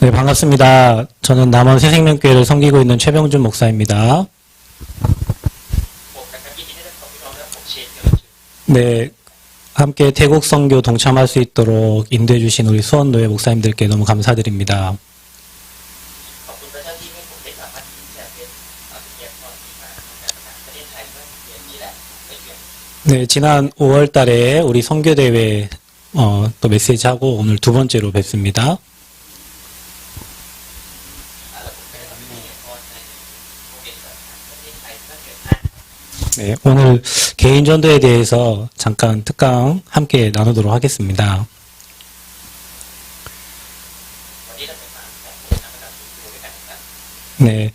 네, 반갑습니다. 저는 남원 새생명교회를 섬기고 있는 최병준 목사입니다. 네, 함께 태국 선교 동참할 수 있도록 인도해 주신 우리 수원노회 목사님들께 너무 감사드립니다. 네, 지난 5월 달에 우리 선교대회 또 메시지하고 오늘 두 번째로 뵙습니다. 네, 오늘 개인 전도에 대해서 잠깐 특강 함께 나누도록 하겠습니다. 네,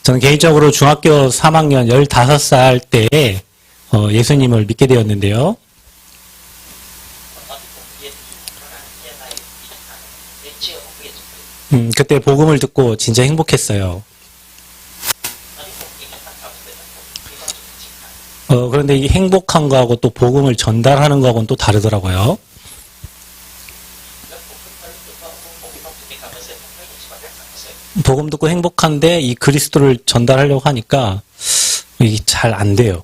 저는 개인적으로 중학교 3학년 15살 때에 예수님을 믿게 되었는데요. 그때 복음을 듣고 진짜 행복했어요. 그런데 이 행복한 거하고 또 복음을 전달하는 거하고는 또 다르더라고요. 복음 듣고 행복한데 이 그리스도를 전달하려고 하니까 이게 잘 안 돼요.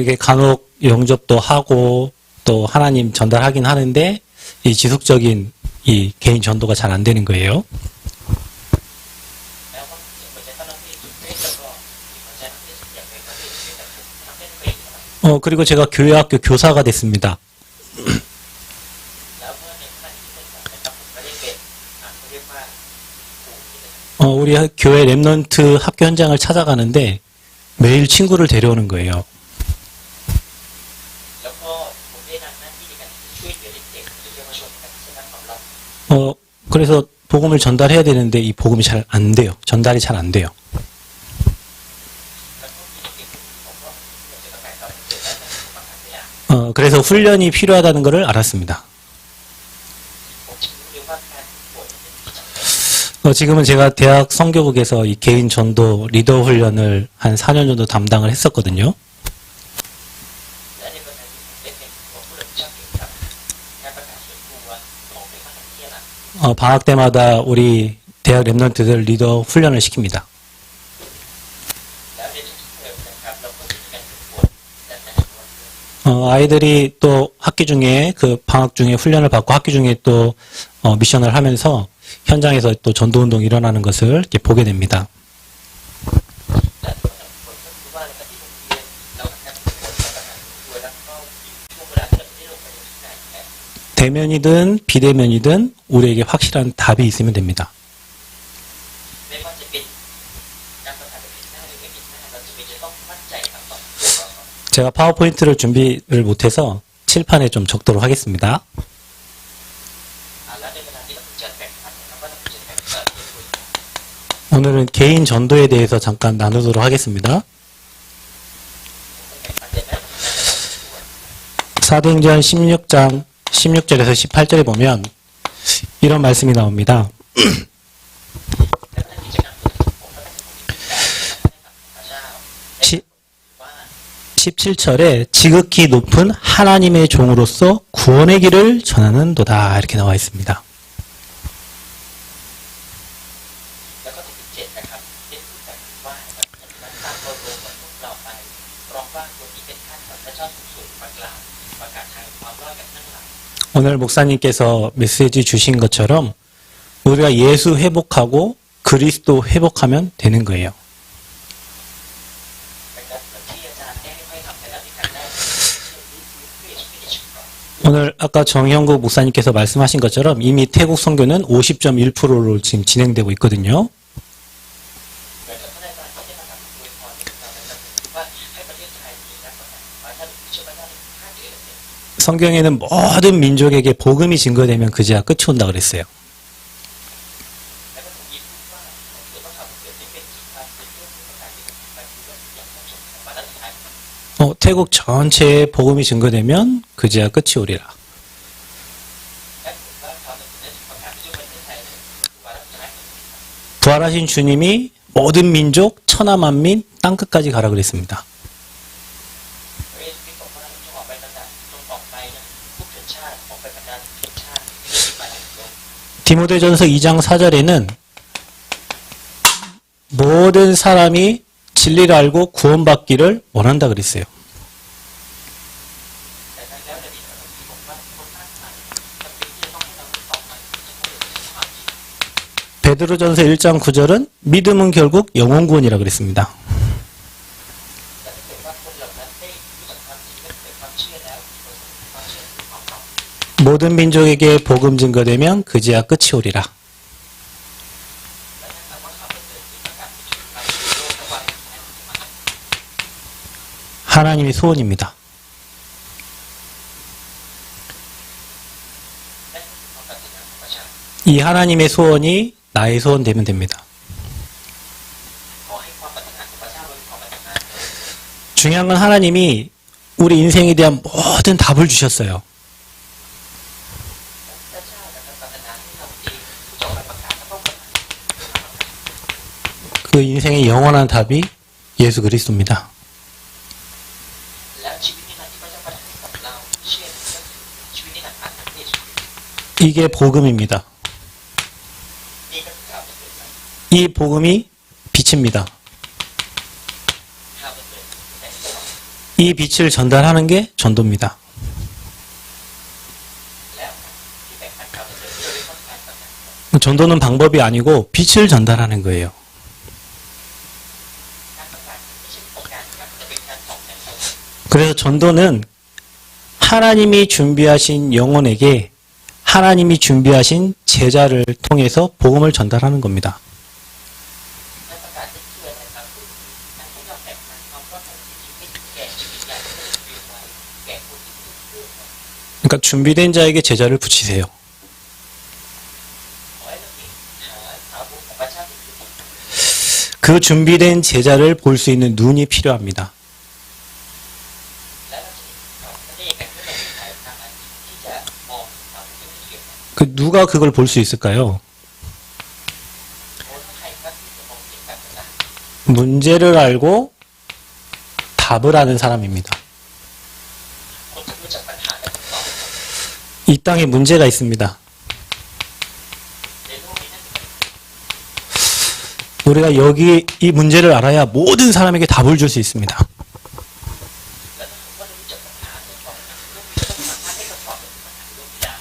이게 간혹 영접도 하고 또 하나님 전달하긴 하는데 이 지속적인 이 개인 전도가 잘 안 되는 거예요. 그리고 제가 교회학교 교사가 됐습니다. 우리 교회 랩넌트 학교 현장을 찾아가는데 매일 친구를 데려오는 거예요. 그래서 복음을 전달해야 되는데 이 복음이 잘 안 돼요. 전달이 잘 안 돼요. 그래서 훈련이 필요하다는 것을 알았습니다. 지금은 제가 대학 선교국에서 이 개인 전도 리더 훈련을 한 4년 정도 담당을 했었거든요. 방학 때마다 우리 대학 랩런트들 리더 훈련을 시킵니다. 아이들이 또 학기 중에 그 방학 중에 훈련을 받고 학기 중에 또 미션을 하면서 현장에서 또 전도 운동이 일어나는 것을 이렇게 보게 됩니다. 대면이든 비대면이든 우리에게 확실한 답이 있으면 됩니다. 제가 파워포인트를 준비를 못해서 칠판에 좀 적도록 하겠습니다. 오늘은 개인 전도에 대해서 잠깐 나누도록 하겠습니다. 사도행전 16장 16절에서 18절에 보면 이런 말씀이 나옵니다. 17절에 지극히 높은 하나님의 종으로서 구원의 길을 전하는도다 이렇게 나와 있습니다. 오늘 목사님께서 메시지 주신 것처럼 우리가 예수 회복하고 그리스도 회복하면 되는 거예요. 오늘 아까 정형국 목사님께서 말씀하신 것처럼 이미 태국 선교는 50.1%로 지금 진행되고 있거든요. 성경에는 모든 민족에게 복음이 증거되면 그제야 끝이 온다 그랬어요. 태국 전체에 복음이 증거되면 그제야 끝이 오리라. 부활하신 주님이 모든 민족, 천하 만민, 땅끝까지 가라 그랬습니다. จงออกไปนะทุกชนชาติออกไปบรรดาทุกชนชาติที่มาถึงโลก 디모데전서 2장 4절에는 모든 사람이 진리를 알고 구원받기를 원한다 그랬어요. แต่นั้นแล้วในที่เราที่บอกว่าคนมากมายจำเป็นที่จะต้องให้เราได้ออกไปที่จะต้องเรียนรู้ความจริง 베드로전서 1장 9절은 믿음은 결국 영혼 구원이라 그랬습니다. แต่ถ้าเกิดว่าคนเหล่านั้นได้รู้จักความจริงและเกิดความเชื่อแล้วความเชื่อคือความหวัง 모든 민족에게 복음 증거되면 그제야 끝이 오리라. และถ้าหากว่าข่าวประเสริฐที่ประกาศไปสู่โลกและวันสุดท้ายจะมา 하나님의 소원입니다. และความปรารถนาของประชาชน 이 하나님의 소원이 나의 소원 되면 됩니다. ขอให้ความปรารถนาของประชาชนความปรารถนา 중요한 건 하나님이 우리 인생에 대한 모든 답을 주셨어요. พระเจ้าและปรารถนาให้เราเองผู้จะออกไปประกาศและต้องประกาศ 그 인생의 영원한 답이 예수 그리스도입니다. แล้วชีวิตนิรันดร์ที่พระเจ้าประทานให้กับเราเชื่อก็คือชีวิตนิรันดร์ผ่านทางพระเยซูคริสต์ 이게 복음입니다. นี่ก็คือข่าวประเสริฐ 이 복음이 빛입니다. ข่าวประเสริฐแต่ที่เรา 이 빛을 전달하는 게 전도입니다. แล้วที่แบ่งปันข่าวประเสริฐที่เราได้ต้องการประกาศ 전도는 방법이 아니고 빛을 전달하는 거예요. การประกาศไม่ใช่โอกาสครับแต่เป็นการส่องแสงสว่าง 그래서 전도는 하나님이 준비하신 영혼에게 하나님이 준비하신 제자를 통해서 복음을 전달하는 겁니다. และประกาศได้เชื่อนะครับคือการให้เราแบ่งปันความรอดของชีวิตแก่ชีวิตญาติที่ได้เตรียมไว้แก่คนที่ถูกเลือกไว้ 그러니까 준비된 자에게 제자를 붙이세요. ขอให้เราเองหาสาวกของพระเจ้าที่คือผม 그 준비된 제자를 볼 수 있는 눈이 필요합니다. และเราจะได้ยังไงเมื่อเรามีสายตาที่จะมองสาวกที่เกี่ยวกัน 그 누가 그걸 볼 수 있을까요? โอ้ถ้าใครครับที่จะมองเห็นแบบนั้น 문제를 알고 답을 아는 사람입니다. คนที่รู้จักปัญหาและคำตอบ 이 땅에 문제가 있습니다. ในโลกนี้นั่นเป็น 우리가 여기 이 문제를 알아야 모든 사람에게 답을 줄 수 있습니다. และถ้าว่าเรารู้จักปัญหาในความโลกนี้ต้องสามารถให้คำตอบในปัญหาโลกนี้ได้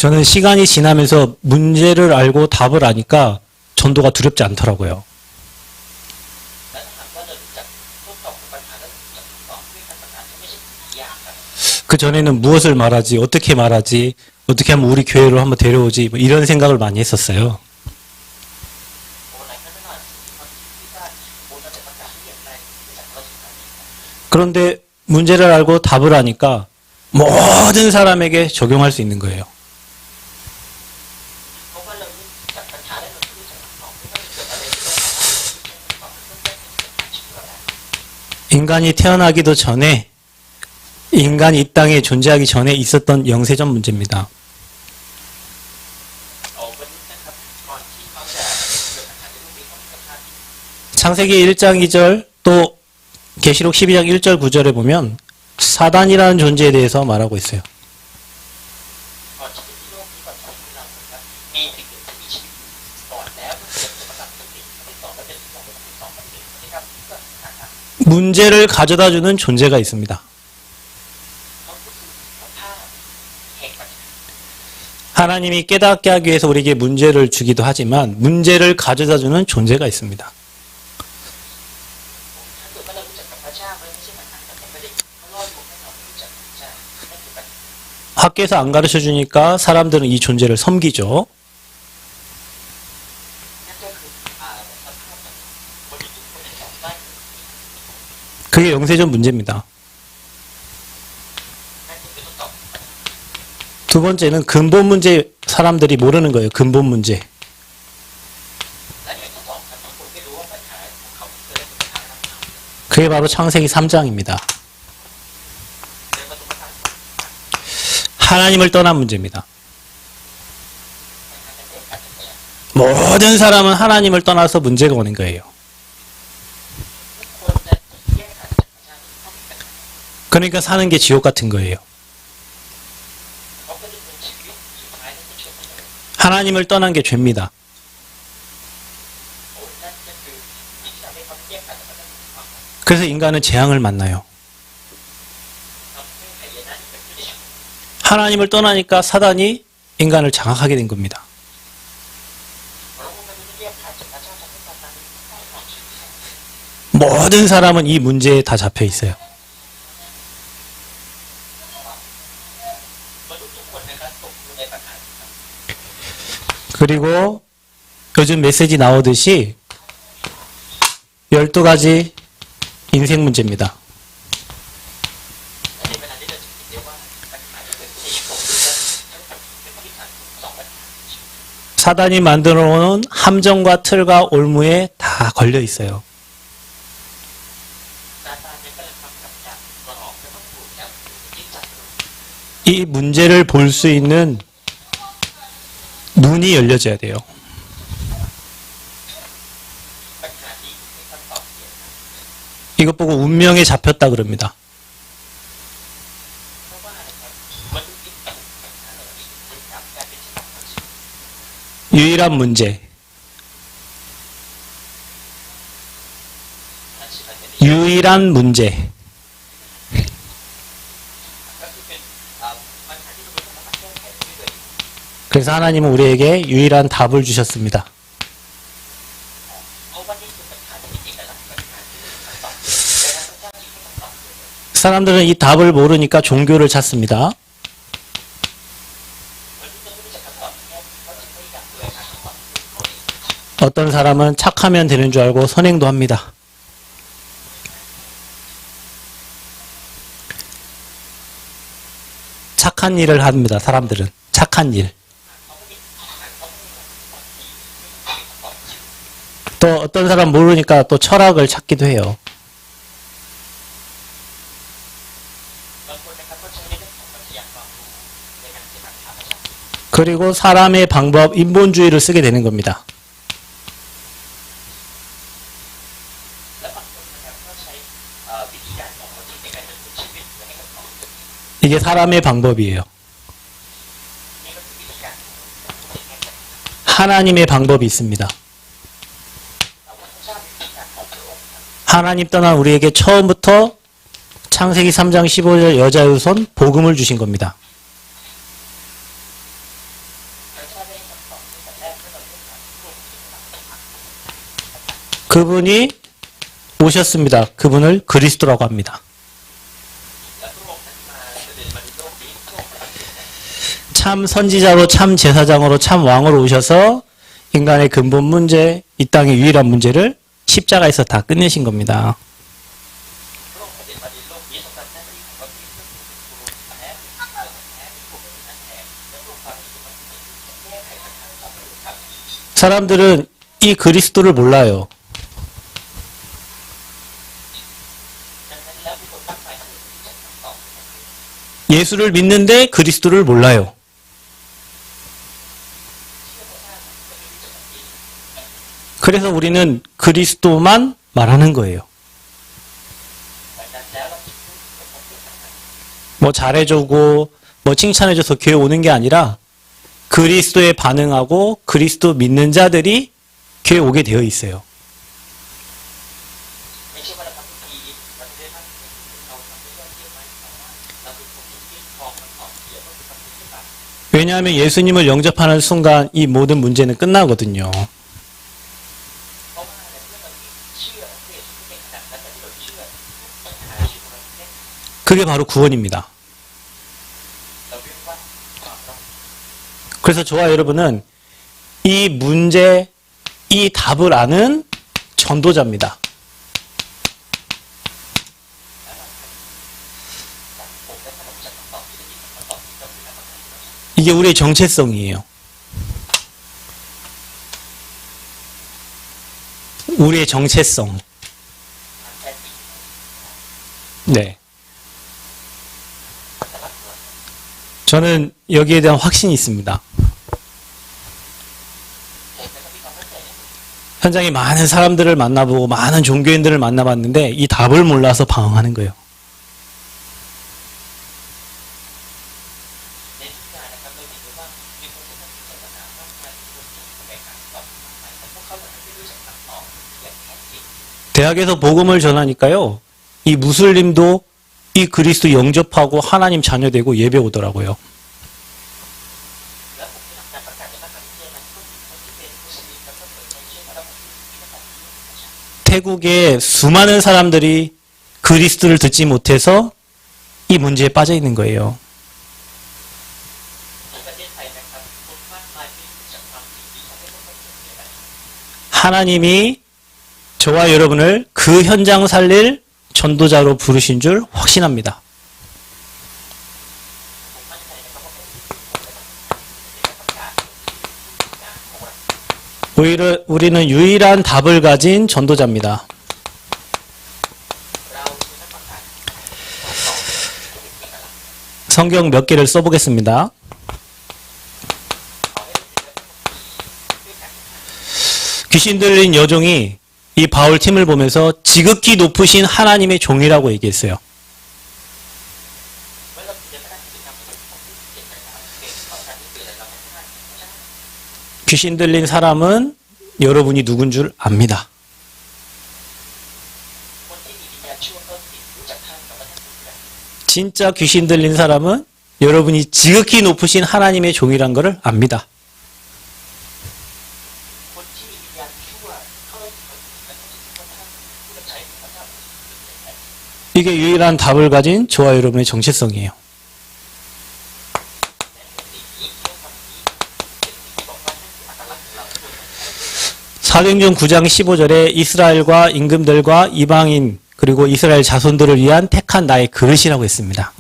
저는 시간이 지나면서 문제를 알고 답을 아니까 전도가 두렵지 않더라고요. และถ้าหากว่าเรารู้จักต้นตอของปัญหาและรู้จักคำตอบด้วยการประกาศจะไม่ใช่ยากครับ 그 전에는 무엇을 말하지, 어떻게 말하지, 어떻게 하면 우리 교회로 한번 데려오지, 뭐 이런 생각을 많이 했었어요. โอ้หลายครั้งไม่นานความคิดที่ว่าโอ้เราจะประกาศให้อย่างไรรู้จักเราสุดท้าย 그런데 문제를 알고 답을 하니까 모든 사람에게 적용할 수 있는 거예요. เพราะว่าเรารู้จักปัญหาและเรารู้จักคำตอบไม่ว่าจะเกิดอะไรที่เราสามารถตอบเป็นต้นแบบในปัญหาชีวิตเราได้ 인간이 태어나기도 전에, 인간이 이 땅에 존재하기 전에 있었던 영세전 문제입니다. เอาวันนี้นะครับก่อนที่เขาจะเกิดปัญหาในโลกนี้เขามีสภาพที่ 창세기 1장 2절 또 계시록 12장 1절 9절에 보면 사단이라는 존재에 대해서 말하고 있어요. ก่อนที่จะมีโลกนี้ก่อนที่เรานะครับมีสิ่งหนึ่งที่มีชีวิตก่อนแล้วเมื่อเกิดประกาศเป็นสิ่งที่สองและเป็นสิ่งที่สองเป็นสิ่งที่ครับเพื่อหาทาง 문제를 가져다주는 존재가 있습니다. เขาก็คือสภาพแห่งปัญหา 하나님이 깨닫게 하기 위해서 우리에게 문제를 주기도 하지만 문제를 가져다주는 존재가 있습니다. ถ้าเกิดว่าเรารู้จักกับพระเจ้าไม่ใช่ปัญหาแต่ไม่ได้เขาล่อลวงให้เรารู้จักพระเจ้านั่นคือปัญหา 학교에서 안 가르쳐 주니까 사람들은 이 존재를 섬기죠. นั่นก็คือสภาพแบบคนที่ทุกคนในสองบ้าน 그게 영세전 문제입니다. นั่นคือต้นตอ 두 번째는 근본 문제 사람들이 모르는 거예요. 근본 문제. และอย่างที่สองครับบางคนไม่รู้ว่าปัญหาของเขาเกิดจากปัญหาอะไร 그게 바로 창세기 3장입니다. เดินมาตรงนั้น 하나님을 떠난 문제입니다. ปัญหาเป็นเรื่องการจัดการ 모든 사람은 하나님을 떠나서 문제가 오는 거예요. ทุกคนจะแยกขาดจากพระเจ้าที่ต้องมีปัญหา 그러니까 사는 게 지옥 같은 거예요. 하나님을 떠난 게 죄입니다. โอ้นั่นก็คือสิ่งที่ทำให้เขาแยกกันแล้วก็ต้องความ 그래서 인간은 재앙을 만나요. ทำให้หายนะที่เกิดขึ้นในชีวิต 하나님을 떠나니까 사단이 인간을 장악하게 된 겁니다. เพราะว่ามันไม่เรียกผ่านจากพระเจ้าทำให้ซาตานได้ครองชีวิตของ 모든 사람은 이 문제에 다 잡혀 있어요. มนุษย์ทุกคนนะครับตกอยู่ในปัญหานี้ครับ 그리고 요즘 메시지 나오듯이 12가지 인생 문제입니다. และในเวลานี้เราจะเห็นได้ว่าปัญหาที่เกิดขึ้นในชีวิตของมนุษย์นั้นทั้งหมดเป็นปัญหาสองปัญหา 사단이 만들어 놓은 함정과 틀과 올무에 다 걸려 있어요. ซาตานเนี่ยก็เลยทำกับดักกรอบแล้วก็ผูกจับยิ่งจับ 이 문제를 볼 수 있는 눈이 열려져야 돼요. ปัญหานี้เป็นคำตอบเดียว 이것 보고 운명에 잡혔다 그럽니다. เพราะว่าอะไรครับมนุษย์ที่ตกปัญหาเหล่านี้จึงกลับกลายเป็นชะตาของชีวิต 유일한 문제, อาชีพอันนี้ 유일한 문제. ก็คือเป็นปัญหาที่มนุษย์ต้องสามารถแก้ไขได้ด้วยตัวเอง 그래서 하나님은 우리에게 유일한 답을 주셨습니다. เพราะว่านี่คือปัญหาที่มีเอกลักษณ์ปัญหาที่มีคำตอบดังนั้นพระเจ้าจึงให้คำตอบเลย 사람들은 이 답을 모르니까 종교를 찾습니다. มนุษย์จะไม่รู้จักคำตอบแค่เขาจึงไม่อยากเลยหาคำตอบของเขาเอง 어떤 사람은 착하면 되는 줄 알고 선행도 합니다. 착한 일을 합니다. 사람들은 착한 일. เขาไม่มีคำตอบที่ 또 어떤 사람 모르니까 또 철학을 찾기도 해요. บางคนนะครับก็ใช้ในเรื่องของปรัชญาความรู้ในการปฏิบัติธรรมนะครับ 그리고 사람의 방법, 인본주의를 쓰게 되는 겁니다. และบางคนนะครับก็ใช้วิธีการของคนที่ในการดำเนินชีวิตเพื่อให้คำตอบตัวเอง 이게 사람의 방법이에요. นี่ก็คือวิธีการของคนที่แก้ไข 하나님의 방법이 있습니다. แต่ว่าพระเจ้ามีวิธีการของพระองค์ครับ 하나님 떠난 우리에게 처음부터 창세기 3장 15절 여자 유손 복음을 주신 겁니다. พระเจ้าได้คำตอบตั้งแต่แรกเมื่อเราเลือกทางพระองค์ที่เรา 그분이 오셨습니다. 그분을 그리스도라고 합니다. และพระองค์นั้นมาเสด็จมาในโลกนี้พระองค์เป็น 참 선지자로 참 제사장으로 참 왕으로 오셔서 인간의 근본 문제, 이 땅의 유일한 문제를 십자가에서 다 끝내신 겁니다. พระองค์เสด็จมาในโลกนี้ทรงทำหน้าที่ของพระคริสต์ก็คือผู้แท้ผู้เป็นนั้นแท้และผู้ความที่มันแก้ไขปัญหาของมนุษย์ครับ 사람들은 이 그리스도를 몰라요. ดังนั้นแล้วมีคนมากมายที่รู้จักคำตอบ 예수를 믿는데 그리스도를 몰라요. เชื่อพระเจ้าแต่ไม่รู้จักพระเยซู 그래서 우리는 그리스도만 말하는 거예요. ดังนั้นแล้วเราจึงพูดกับพระเจ้าทั้งนั้น 뭐 잘해주고 뭐 칭찬해줘서 교회 오는 게 아니라 그리스도에 반응하고 그리스도 믿는 자들이 교회 오게 되어 있어요. ไม่ใช่ว่าเราทำพิธีเราจะได้รับเงินเราทำได้ยอดเยี่ยมไหมแต่ว่าเราเป็นคนที่ทองมันออกเยอะก็คือทำพิธีบาป 왜냐하면 예수님을 영접하는 순간 이 모든 문제는 끝나거든요. เพราะว่าในเมื่อเราเชื่อพระเยซูในขณะนั้นที่เราเชื่อปัญหาชีวิตของเราแก้ 그게 바로 구원입니다. เราเรียกว่าความรอด 그래서 저와 여러분은 이 문제, 이 답을 아는 전도자입니다. ผมและขนมจากคำตอบที่ได้ยินคำตอบที่ต้องเป็นคำตอบที่เรา 이게 우리의 정체성이에요. 우리의 정체성. ทางแท้จริง 네. อัตลักษณ์ของเรา 저는 여기에 대한 확신이 있습니다. ผมนะครับมีความมั่นใจในตัว 현장에 많은 사람들을 만나보고 많은 종교인들을 만나봤는데 이 답을 몰라서 방황하는 거예요. ในทุกงานนะครับเราเห็นได้ว่ามีคนที่นับถือศาสนามากม 대학에서 복음을 전하니까요. 이 무슬림도 이 그리스도 영접하고 하나님 자녀 되고 예배 오더라고요. 태국의 수많은 사람들이 그리스도를 듣지 못해서 이 문제에 빠져 있는 거예요. 하나님이 저와 여러분을 그 현장 살릴 전도자로 부르신 줄 확신합니다. 우리는 유일한 답을 가진 전도자입니다. 성경 몇 개를 써보겠습니다. 귀신 들린 여종이 이 바울 팀을 보면서 지극히 높으신 하나님의 종이라고 얘기했어요. 귀신 들린 사람은 여러분이 누군 줄 압니다. 진짜 귀신 들린 사람은 여러분이 지극히 높으신 하나님의 종이란 것을 압니다. 이게 유일한 답을 가진 저와 여러분의 정체성이에요. 사도행전 9장 15절에 이스라엘과 임금들과 이방인 그리고 이스라엘 자손들을 위한 택한 나의 그릇이라고 했습니다.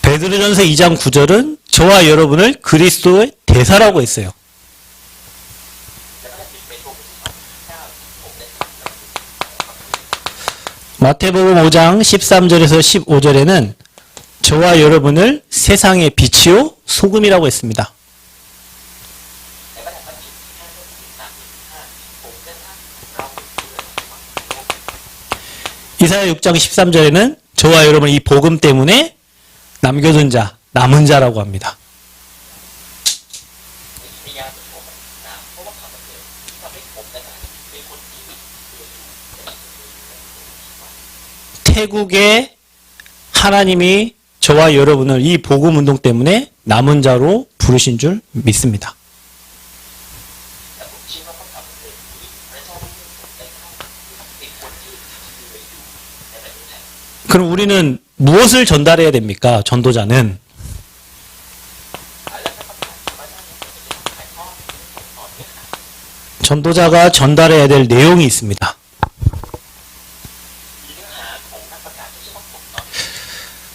베드로전서 2장 9절은 저와 여러분을 그리스도의 대사라고 했어요. 마태복음 5장 13절에서 15절에는 저와 여러분을 세상의 빛이요 소금이라고 했습니다. 이사야 6장 13절에는 저와 여러분 이 복음 때문에 남겨둔 자, 남은 자라고 합니다. 태국의 하나님이 저와 여러분을 이 복음 운동 때문에 남은 자로 부르신 줄 믿습니다. 그럼 우리는 무엇을 전달해야 됩니까? 전도자는 전도자가 전달해야 될 내용이 있습니다.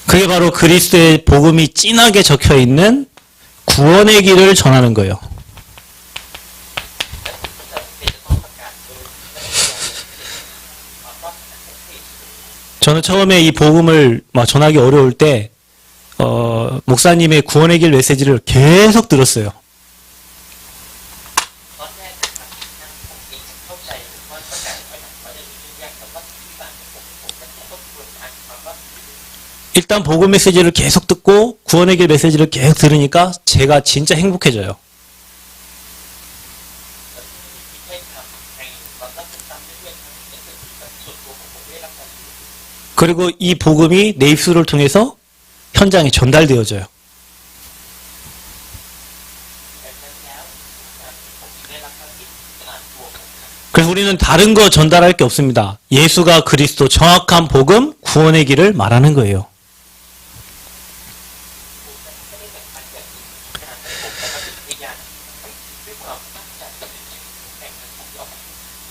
그게 바로 그리스도의 복음이 진하게 적혀 있는 구원의 길을 전하는 거예요. 저는 처음에 이 복음을 전하기 어려울 때 목사님의 구원의 길 메시지를 계속 들었어요. 일단 복음 메시지를 계속 듣고 구원의 길 메시지를 계속 들으니까 제가 진짜 행복해져요. 그리고 이 복음이 내 입술을 통해서 현장에 전달되어져요. 그래서 우리는 다른 거 전달할 게 없습니다. 예수가 그리스도 정확한 복음, 구원의 길을 말하는 거예요.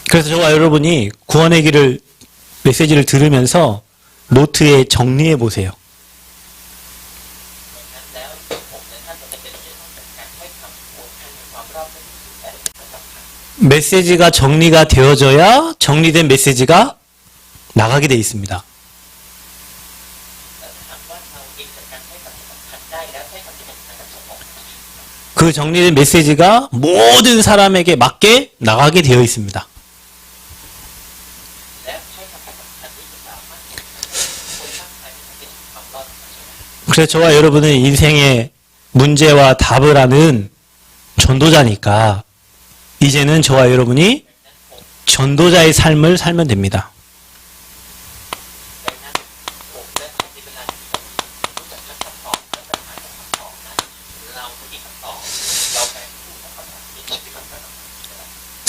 그래서 저와 여러분이 구원의 길을 메시지를 들으면서 노트에 정리해 보세요. 메시지가 정리가 되어져야 정리된 메시지가 나가게 돼 있습니다. 그 정리된 메시지가 모든 사람에게 맞게 나가게 되어 있습니다. 그래서 저와 여러분은 인생의 문제와 답을 아는 전도자니까 이제는 저와 여러분이 전도자의 삶을 살면 됩니다. ดังนั้นผมและท่านที่เป็นนายรู้จักคำตอบและปัญหาของคำตอบนั้นเราไม่มีคำตอบเราแปลผู้ของคำตอบที่ชีวิตของเรา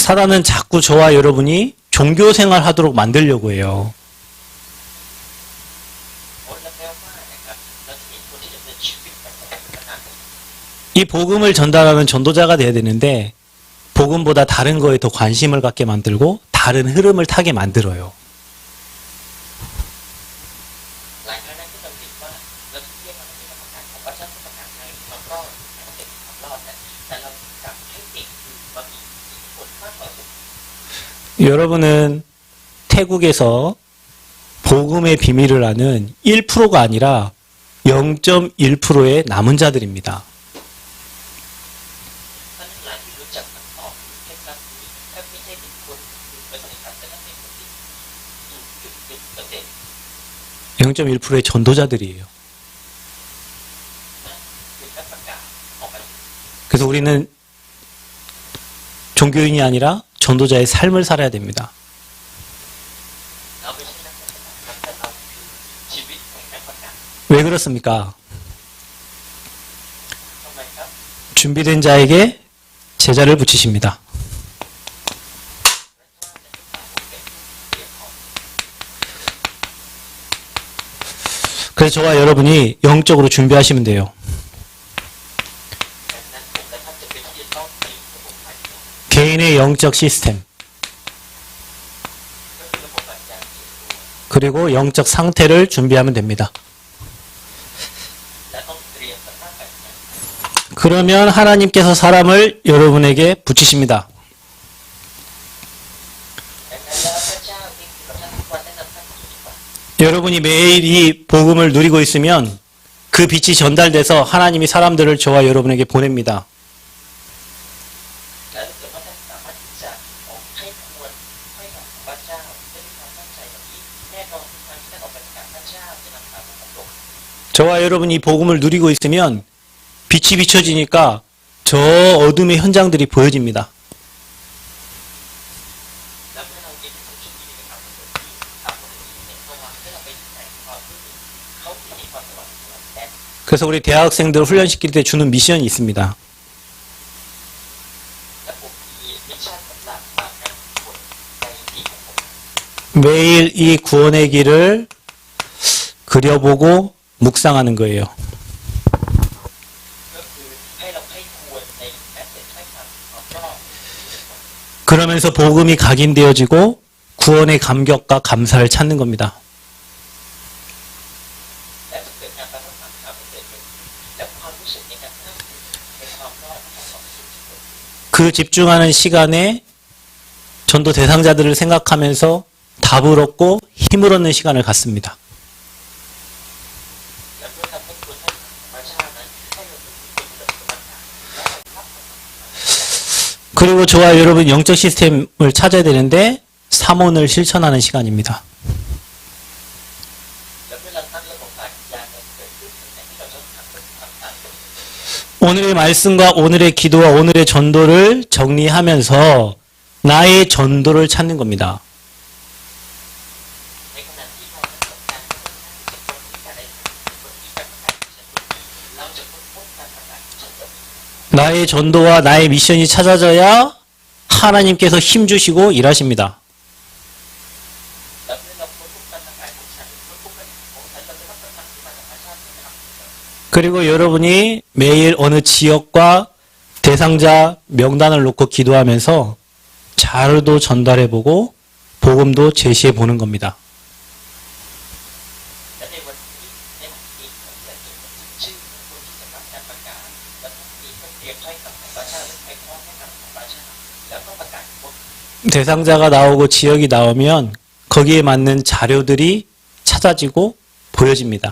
사단은 자꾸 저와 여러분이 종교 생활 하도록 만들려고 해요. ผลและแปลว่านะครับเราจะมีคนที่ดำเนินชีวิตแบบขนาดนี้ 이 복음을 전달하는 전도자가 돼야 되는데 복음보다 다른 거에 더 관심을 갖게 만들고 다른 흐름을 타게 만들어요. หลายครั้งนั้นที่เราเห็นว่าเราที่เรียกว่าเป็นประกาศของพระเจ้าประกาศในความรอดและเป็นความรอดแต่เรากลับให้เด็กคือมามีอิทธิพลมากกว่าคน 여러분은 태국에서 복음의 비밀을 아는 1%가 아니라 0.1%의 남은 자들입니다. ท่านทั้งหลายที่รู้จักคำตอบเคล็ดลับนี้แทบไม่ใช่เป็นคนเป็นคนนะครับแต่นั่นเป็นคนที่0.1% 0.1%의 전도자들이에요. คือแค่ประกาศออกไป 그래서 우리는 종교인이 아니라 전도자의 삶을 살아야 됩니다. เราไม่ใช่นักปฏิบัติครับแต่เราคือชีวิตแห่งนักประกาศ 왜 그렇습니까? ทำไมครับ 준비된 자에게 제자를 붙이십니다. 그래서 저와 여러분이 영적으로 준비하시면 돼요. ดังนั้นผมและท่านจะเป็นที่จะต้องมีระบบการเงิน 개인의 영적 시스템, ก็คือระบบการเงินส่วนตัว 그리고 영적 상태를 준비하면 됩니다. และต้องเตรียมสภาพการเงิน 그러면 하나님께서 사람을 여러분에게 붙이십니다. ดังนั้นแล้วพระเจ้าที่คือกับท่านทุกวันแนะนำท่านทุกวัน 여러분이 매일 이 복음을 누리고 있으면 그 빛이 전달돼서 하나님이 사람들을 저와 여러분에게 보냅니다. และถ้าเกิดว่าท่านสามารถที่จะออกให้ควรให้กับพระเจ้าได้มีความตั้งใจแบบนี้แน่นอนทุกครั้งที่ท่านออกไปประกาศพระเจ้าจะนำพาผู้คนลง 저와 여러분이 이 복음을 누리고 있으면 빛이 비춰지니까 저 어둠의 현장들이 보여집니다. แล้วเมื่อเราเองเป็นจุดนี้นะครับตามคนที่เห็นเขาว่าให้เราไปแต่งความมืดเขาที่เห็นความสว่างของเราแต่ 그래서 우리 대학생들 훈련시킬 때 주는 미션이 있습니다. และผมมีมิชชั่นสำหรับนักบวชในทีมของผม 매일 이 구원의 길을 그려보고 묵상하는 거예요. ก็คือให้เราให้ควรในแอสเซทให้ทำความรอด 그러면서 복음이 각인되어지고 구원의 감격과 감사를 찾는 겁니다. และจะเกิดการประทับใจความเกิดขึ้นและความรู้สึกในการนั่งในความรอดของความสุขที่เกิดขึ้น 그 집중하는 시간에 전도 대상자들을 생각하면서 답을 얻고 힘을 얻는 시간을 갖습니다. และเมื่อทำให้ควรให้พระเจ้านั้นให้เราเป็นคนที่ดำเนินการและรับ 그리고 저와 여러분 영적 시스템을 찾아야 되는데 삼원을 실천하는 시간입니다. และเมื่อเราตั้งระบบการยานเกิดขึ้นในที่เราต้องทำตาม 오늘의 말씀과 오늘의 기도와 오늘의 전도를 정리하면서 나의 전도를 찾는 겁니다. ในขณะที่เรานั้นต้องการที่จะคนที่จะได้คนที่จะประกาศฉันเราจะค้นพบการประกาศฉัน 나의 전도와 나의 미션이 찾아져야 하나님께서 힘 주시고 일하십니다. แล้วเมื่อเราค้นพบการประกาศของฉันค้นพบการของฉันเราจะรับประทานที่มาจากพระเจ้าที่นะครับ 그리고 여러분이 매일 어느 지역과 대상자 명단을 놓고 기도하면서 자료도 전달해보고 복음도 제시해보는 겁니다. และในวันนี้ในวันนี้ผมจะจดบันทึกชื่อของคนที่จะรับการประกาศและพรุ่งนี้ก็เตรียมถ้อยคำของพระเจ้าและให้ข้อแนะนำของพระเจ้าแล้วก็ประกาศพบ 대상자가 나오고 지역이 나오면 거기에 맞는 자료들이 찾아지고 보여집니다.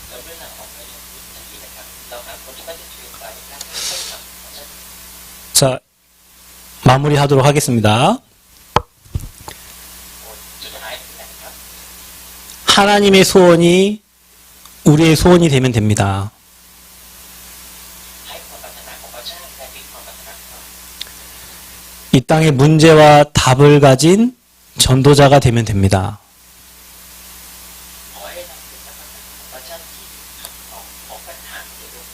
แล้วเมื่อเราออกไปในพื้นที่นะครับเราหาคนที่เขาจะเตรียมไว้และให้ถ้อยคำของพระเจ้า 자, 마무리하도록 하겠습니다. จุดท้ายคืออะไรครับ 하나님의 소원이 우리의 소원이 되면 됩니다. ให้ความปรารถนาของพระเจ้าได้เป็นความปรารถนาของเรา 이 땅의 문제와 답을 가진 전도자가 되면 됩니다. ขอให้เราเป็นพระของพระเจ้าที่คำตอบของปัญหาในโลก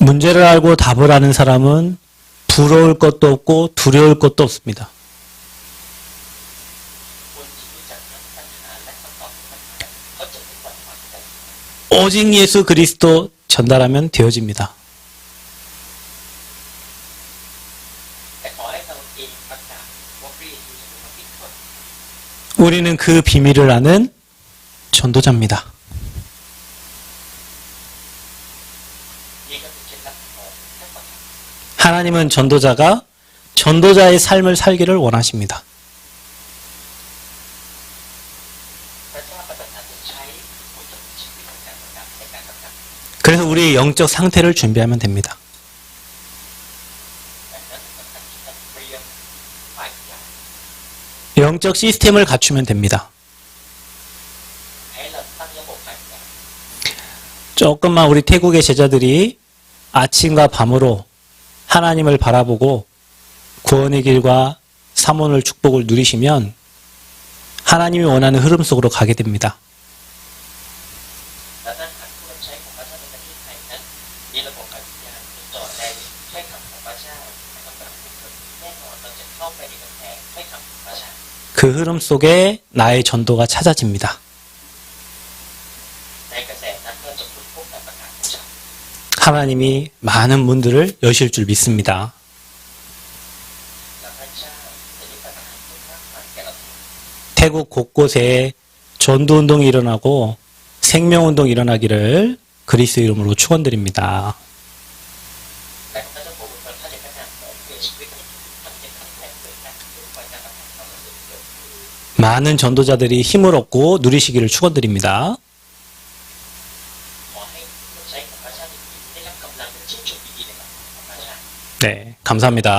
문제를 알고 답을 아는 사람은 부러울 것도 없고 두려울 것도 없습니다. คนที่รู้จักทั้งปัญหาและคำตอบของปัญหาเขาจะไม่หวั่นไหวใจ 오직 예수 그리스도 전달하면 되어집니다. แต่ขอให้เราเองประกาศว่าพระเยซูจะเป็นคนที่คน 우리는 그 비밀을 아는 전도자입니다. นี่ก็เป็นเคล็ดลับของพระเจ้า 하나님은 전도자의 삶을 살기를 원하십니다. พระเจ้าปรารถนาจะใช้ผู้ดำเนินชีวิตของการประกาศในการประกาศ 그래서 우리의 영적 상태를 준비하면 됩니다. ดังนั้นสำคัญที่จะเตรียมฝ่ายอย่าง 영적 시스템을 갖추면 됩니다. ให้เราตั้งระบบฝ่ายอย่าง 조금만 우리 태국의 제자들이 아침과 밤으로 하나님을 바라보고 구원의 길과 사모늘 축복을 누리시면 하나님이 원하는 흐름 속으로 가게 됩니다. ดังนั้นหากผู้รับใช้ของพระเจ้าในประเทศไทยนั้นมีระบบฝ่ายอย่างจดจ่อในถ้อยคำของพระเจ้านะครับแบบทุกคนแน่นอนเราจะเข้าไปในกำแพงถ้อยคำของพระเจ้า 그 흐름 속에 나의 전도가 찾아집니다. ในกระแสนั้นก็จะค้นพบการประกาศของฉัน 하나님이 많은 문들을 여실 줄 믿습니다. และพระเจ้าจะได้ประทานคุณมากมายแก่เราทุกคน 태국 곳곳에 전도운동이 일어나고 생명운동이 일어나기를 그리스도 이름으로 축원드립니다. แต่พระเจ้าบอกว่าถ้าจะพัฒนาของเพื่อชีวิตที่ทำให้ขันแข็งเกิดการเกิดไฟการประทานความรู้สึกเกิดขึ้น 많은 전도자들이 힘을 얻고 누리시기를 축원드립니다. ขอให้ผู้รับใช้ของพระเจ้าได้รับกำลังและชื่นชมยินดีในการของพระเจ้า 네, 감사합니다.